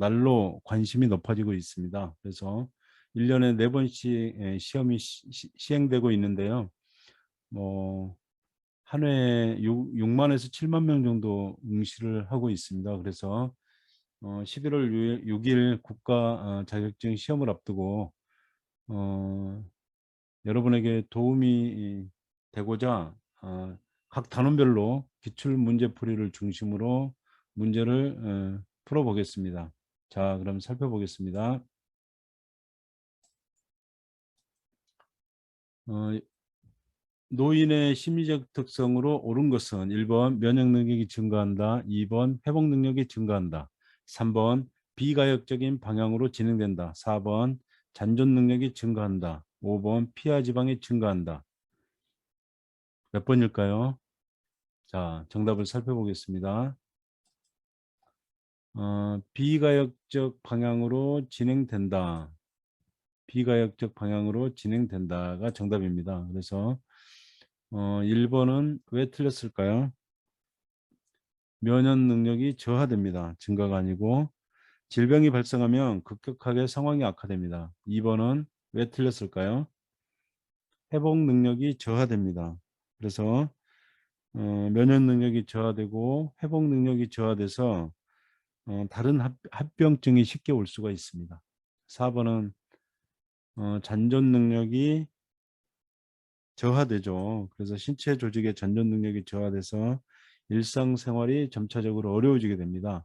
날로 관심이 높아지고 있습니다. 그래서 1년에 4번씩 시험이 시행되고 있는데요. 뭐 한 해에 6만에서 7만 명 정도 응시를 하고 있습니다. 그래서 11월 6일 국가 자격증 시험을 앞두고 여러분에게 도움이 되고자 각 단원별로 기출 문제풀이를 중심으로 문제를 풀어보겠습니다. 자, 그럼 살펴보겠습니다. 어, 노인의 심리적 특성으로 옳은 것은 1번 면역 능력이 증가한다. 2번 회복 능력이 증가한다. 3번 비가역적인 방향으로 진행된다. 4번 잔존 능력이 증가한다. 5번 피하 지방이 증가한다. 몇 번일까요? 자, 정답을 살펴보겠습니다. 비가역적 방향으로 진행된다. 비가역적 방향으로 진행된다가 정답입니다. 그래서 1번은 왜 틀렸을까요? 면역 능력이 저하됩니다. 증가가 아니고 질병이 발생하면 급격하게 상황이 악화됩니다. 2번은 왜 틀렸을까요? 회복 능력이 저하됩니다. 그래서 면역 능력이 저하되고 회복 능력이 저하돼서 다른 합병증이 쉽게 올 수가 있습니다. 4번은 잔존 능력이 저하되죠. 그래서 신체 조직의 잔존 능력이 저하돼서 일상생활이 점차적으로 어려워지게 됩니다.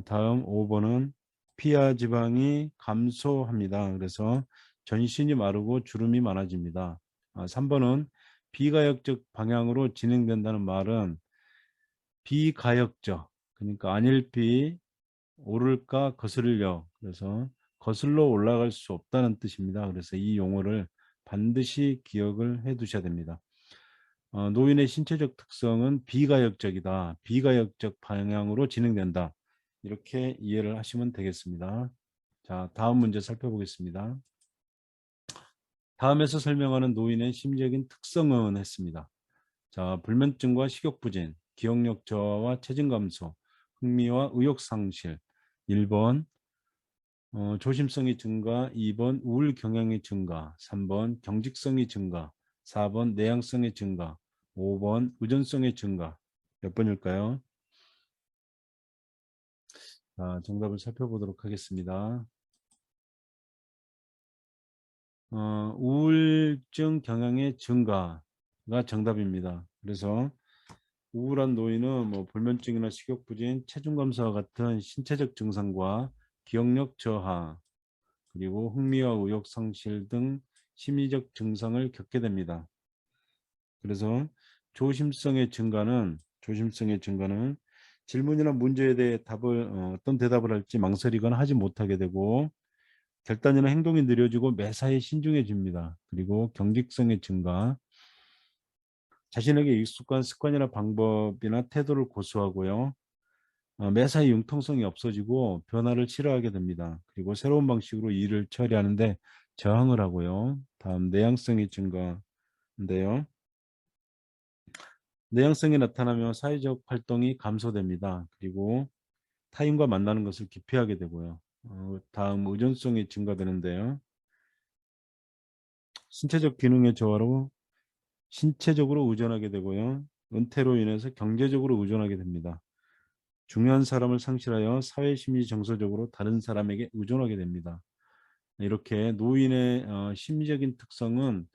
다음 5번은 피하 지방이 감소합니다. 그래서 전신이 마르고 주름이 많아집니다. 3번은 비가역적 방향으로 진행된다는 말은 비가역적, 그러니까 안일피 오를까 거스르려, 그래서 거슬러 올라갈 수 없다는 뜻입니다. 그래서 이 용어를 반드시 기억을 해 두셔야 됩니다. 노인의 신체적 특성은 비가역적이다. 비가역적 방향으로 진행된다. 이렇게 이해를 하시면 되겠습니다. 자, 다음 문제 살펴보겠습니다. 다음에서 설명하는 노인의 심리적인 특성은 했습니다. 자, 불면증과 식욕부진, 기억력 저하와 체중 감소, 흥미와 의욕 상실. 1번 조심성이 증가, 2번 우울 경향의 증가, 3번 경직성이 증가, 4번 내향성의 증가, 5번 의존성의 증가. 몇 번일까요? 자, 정답을 살펴보도록 하겠습니다. 우울증 경향의 증가가 정답입니다. 그래서 우울한 노인은 뭐 불면증이나 식욕부진, 체중 감소와 같은 신체적 증상과 기억력 저하, 그리고 흥미와 의욕 상실 등 심리적 증상을 겪게 됩니다. 그래서 조심성의 증가는 질문이나 문제에 대해 어떤 대답을 할지 망설이거나 하지 못하게 되고 결단이나 행동이 느려지고 매사에 신중해집니다. 그리고 경직성의 증가, 자신에게 익숙한 습관이나 방법이나 태도를 고수하고요. 매사에 융통성이 없어지고 변화를 싫어하게 됩니다. 그리고 새로운 방식으로 일을 처리하는데 저항을 하고요. 다음 내향성의 증가인데요. 내향성이 나타나면 사회적 활동이 감소됩니다. 그리고 타인과 만나는 것을 기피하게 되고요. 다음 의존성이 증가되는데요. 신체적 기능의 저하로 신체적으로 의존하게 되고요. 은퇴로 인해서 경제적으로 의존하게 됩니다. 중요한 사람을 상실하여 사회심리 정서적으로 다른 사람에게 의존하게 됩니다. 이렇게 노인의 심리적인 특성은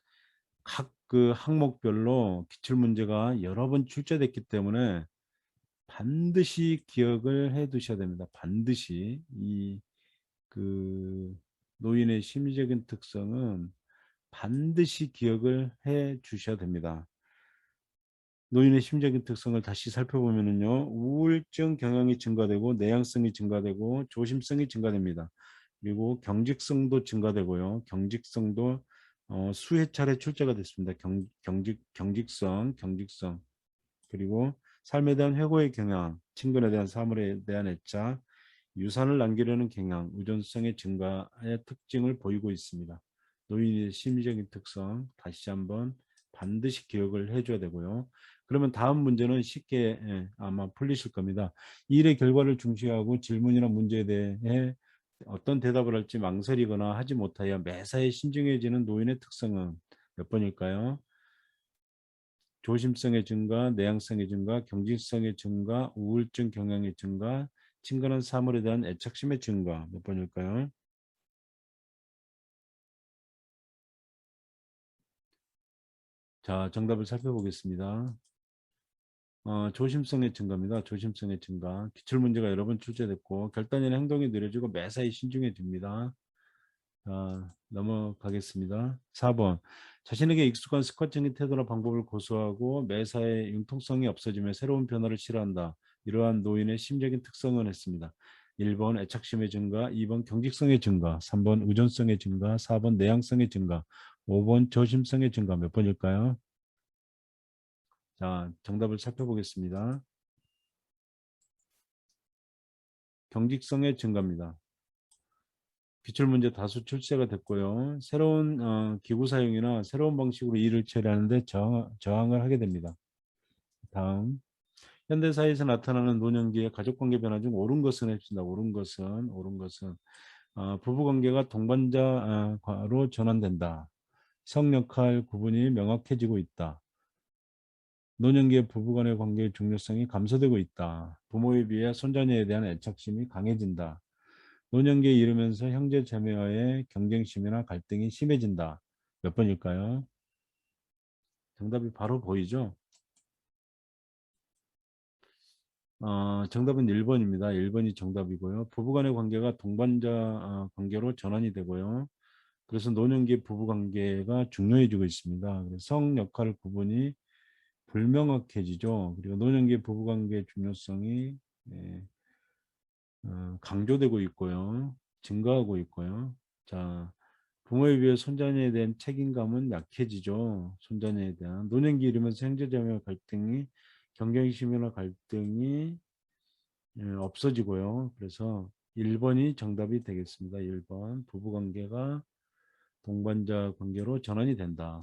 각 그 항목별로 기출문제가 여러 번 출제됐기 때문에 반드시 기억을 해 두셔야 됩니다. 반드시 그 노인의 심리적인 특성은 반드시 기억을 해 주셔야 됩니다. 노인의 심리적인 특성을 다시 살펴보면요. 우울증 경향이 증가되고 내향성이 증가되고 조심성이 증가됩니다. 그리고 경직성도 증가되고요. 경직성도 수회 차례 출제가 됐습니다. 경직성. 그리고 삶에 대한 회고의 경향, 친근에 대한 사물에 대한 애착, 유산을 남기려는 경향, 의존성의 증가의 특징을 보이고 있습니다. 노인의 심리적인 특성 다시 한번 반드시 기억을 해줘야 되고요. 그러면 다음 문제는 쉽게 아마 풀리실 겁니다. 이 일의 결과를 중시하고 질문이나 문제에 대해 어떤 대답을 할지 망설이거나 하지 못하여 매사에 신중해지는 노인의 특성은 몇 번일까요? 조심성의 증가, 내향성의 증가, 경직성의 증가, 우울증 경향의 증가, 친근한 사물에 대한 애착심의 증가. 몇 번일까요? 자, 정답을 살펴보겠습니다. 조심성의 증가입니다. 조심성의 증가. 기출문제가 여러 번 출제됐고 결단이나 행동이 느려지고 매사에 신중해집니다. 자, 넘어가겠습니다. 4번. 자신에게 익숙한 습관적인 태도나 방법을 고수하고 매사에 융통성이 없어지며 새로운 변화를 싫어한다. 이러한 노인의 심적인 특성은 했습니다. 1번 애착심의 증가, 2번 경직성의 증가, 3번 의존성의 증가, 4번 내향성의 증가, 5번 조심성의 증가. 몇 번일까요? 자, 정답을 살펴보겠습니다. 경직성의 증가입니다. 기출문제 다수 출제가 됐고요. 새로운 기구 사용이나 새로운 방식으로 일을 처리하는데 저항을 하게 됩니다. 다음. 현대사회에서 나타나는 노년기의 가족관계 변화 중 옳은 것은 해줍니다. 옳은 것은 부부관계가 동반자로 전환된다. 성역할 구분이 명확해지고 있다. 노년기의 부부간의 관계의 중요성이 감소되고 있다. 부모에 비해 손자녀에 대한 애착심이 강해진다. 노년기에 이르면서 형제 자매와의 경쟁심이나 갈등이 심해진다. 몇 번일까요? 정답이 바로 보이죠? 정답은 1번입니다. 1번이 정답이고요. 부부간의 관계가 동반자 관계로 전환이 되고요. 그래서 노년기 부부관계가 중요해지고 있습니다. 그래서 성 역할 구분이 불명확해지죠. 그리고 노년기 부부관계의 중요성이 예, 강조되고 있고요. 증가하고 있고요. 자, 부모에 비해 손자녀에 대한 책임감은 약해지죠. 손자녀에 대한 노년기 이르면서 형제자매 갈등이 경쟁심이나 갈등이 없어지고요. 그래서 1번이 정답이 되겠습니다. 1번 부부관계가 동반자 관계로 전환이 된다.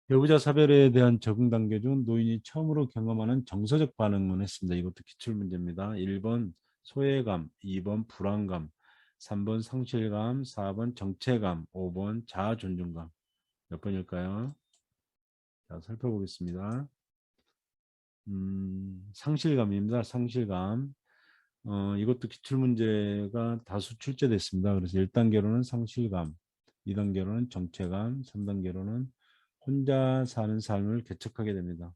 배우자 사별에 대한 적응 단계 중 노인이 처음으로 경험하는 정서적 반응은 했습니다. 이것도 기출문제입니다. 1번 소외감, 2번 불안감, 3번 상실감, 4번 정체감, 5번 자아 존중감. 몇 번일까요? 자, 살펴보겠습니다. 상실감입니다. 상실감. 이것도 기출문제가 다수 출제됐습니다. 그래서 1단계로는 상실감, 2단계로는 정체감, 3단계로는 혼자 사는 삶을 개척하게 됩니다.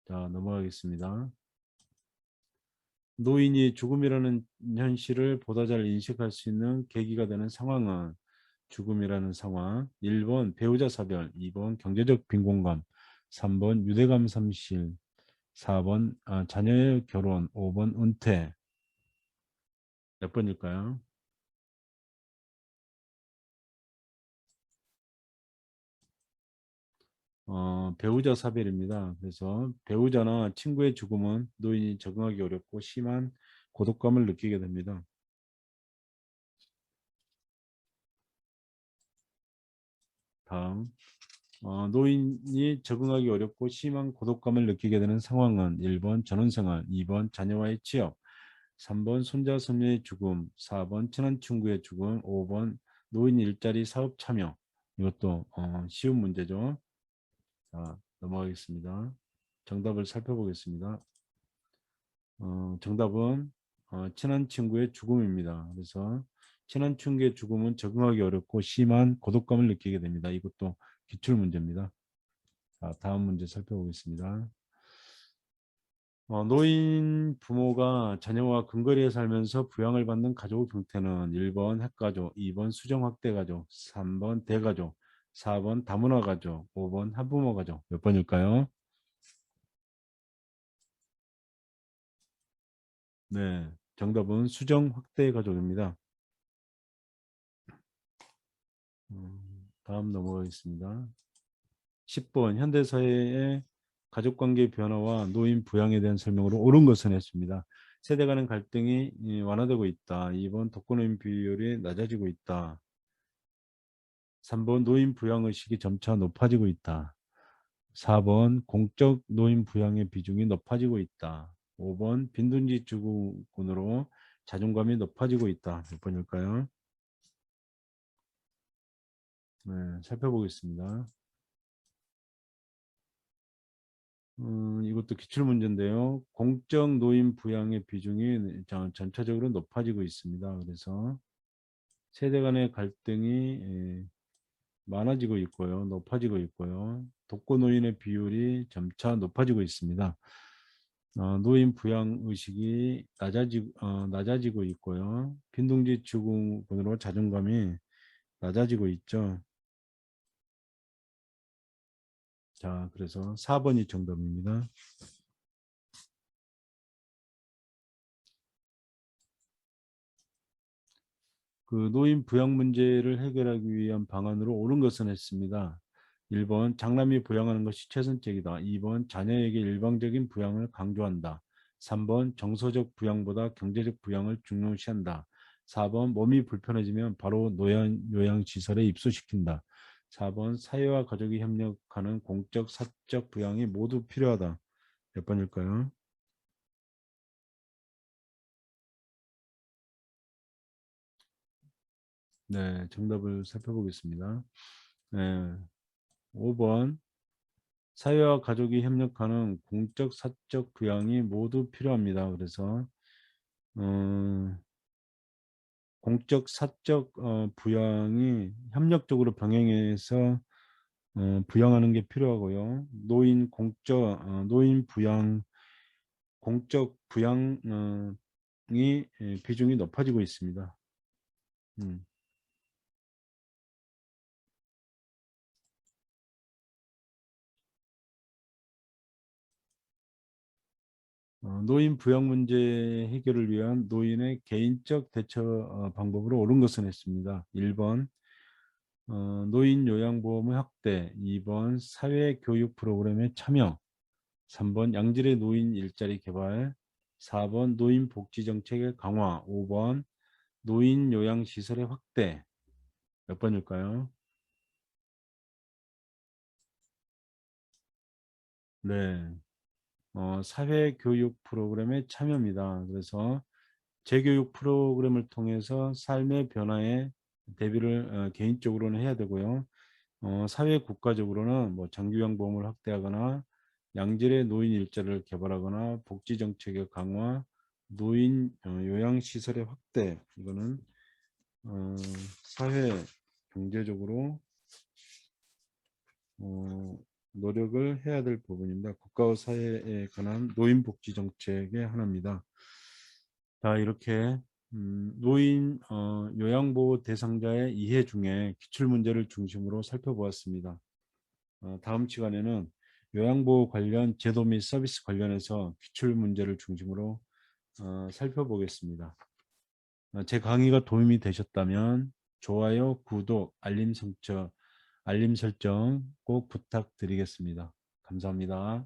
자, 넘어가겠습니다. 노인이 죽음이라는 현실을 보다 잘 인식할 수 있는 계기가 되는 상황은 죽음이라는 상황. 1번 배우자 사별, 2번 경제적 빈곤감, 3번 유대감 상실, 4번 자녀의 결혼, 5번 은퇴. 몇 번일까요? 배우자 사별입니다. 그래서 배우자나 친구의 죽음은 노인이 적응하기 어렵고 심한 고독감을 느끼게 됩니다. 다음. 노인이 적응하기 어렵고 심한 고독감을 느끼게 되는 상황은 1번 전원생활, 2번 자녀와의 취업, 3번 손자 손녀의 죽음, 4번 친한 친구의 죽음, 5번 노인 일자리 사업 참여. 이것도 쉬운 문제죠. 자, 넘어가겠습니다. 정답을 살펴보겠습니다. 정답은 친한 친구의 죽음입니다. 그래서 친한 친구의 죽음은 적응하기 어렵고 심한 고독감을 느끼게 됩니다. 이것도 기출 문제입니다. 자, 다음 문제 살펴보겠습니다. 노인 부모가 자녀와 근거리에 살면서 부양을 받는 가족 형태는 1번 핵가족, 2번 수정확대가족, 3번 대가족, 4번 다문화 가족, 5번 한부모 가족. 몇 번일까요? 네, 정답은 수정확대 가족입니다. 다음 넘어가겠습니다. 10번 현대사회의 가족관계 변화와 노인 부양에 대한 설명으로 옳은 것은 했습니다. 세대 간의 갈등이 완화되고 있다. 2번 독거노인 비율이 낮아지고 있다. 3번 노인 부양 의식이 점차 높아지고 있다. 4번 공적 노인 부양의 비중이 높아지고 있다. 5번 빈둥지 증후군으로 자존감이 높아지고 있다. 몇 번일까요? 네, 살펴보겠습니다. 이것도 기출문제인데요. 공적 노인 부양의 비중이 전체적으로 높아지고 있습니다. 그래서 세대 간의 갈등이 많아지고 있고요. 높아지고 있고요. 독거 노인의 비율이 점차 높아지고 있습니다. 노인 부양 의식이 낮아지고 있고요. 빈둥지 증후군으로 자존감이 낮아지고 있죠. 자, 그래서 4번이 정답입니다. 그 노인 부양 문제를 해결하기 위한 방안으로 옳은 것은 했습니다. 1번 장남이 부양하는 것이 최선책이다. 2번 자녀에게 일방적인 부양을 강조한다. 3번 정서적 부양보다 경제적 부양을 중요시한다. 4번 몸이 불편해지면 바로 요양시설에 입소시킨다. 4번 사회와 가족이 협력하는 공적, 사적 부양이 모두 필요하다. 몇 번일까요? 네, 정답을 살펴보겠습니다. 네, 5번 사회와 가족이 협력하는 공적, 사적 부양이 모두 필요합니다. 그래서 공적, 사적 부양이 협력적으로 병행해서 부양하는 게 필요하고요. 노인 부양, 공적 부양이 비중이 높아지고 있습니다. 음. 노인 부양 문제 해결을 위한 노인의 개인적 대처 방법으로 옳은 것은 했습니다. 1번 노인 요양보험의 확대, 2번 사회교육 프로그램의 참여, 3번 양질의 노인 일자리 개발, 4번 노인 복지 정책의 강화, 5번 노인 요양시설의 확대. 몇 번일까요? 네, 사회교육 프로그램의 참여입니다. 그래서 재교육 프로그램을 통해서 삶의 변화에 대비를 개인적으로는 해야 되고요. 사회 국가적으로는 뭐 장기요양보험을 확대하거나 양질의 노인 일자리를 개발하거나 복지 정책의 강화, 노인 요양시설의 확대, 이거는 어, 사회 경제적으로 어, 노력을 해야 될 부분입니다. 국가와 사회에 관한 노인 복지 정책의 하나입니다. 자, 이렇게 노인 요양보호 대상자의 이해 중에 기출문제를 중심으로 살펴보았습니다. 다음 시간에는 요양보호 관련 제도 및 서비스 관련해서 기출문제를 중심으로 살펴보겠습니다. 제 강의가 도움이 되셨다면 좋아요, 구독, 알림 설정 꼭 부탁드리겠습니다. 감사합니다.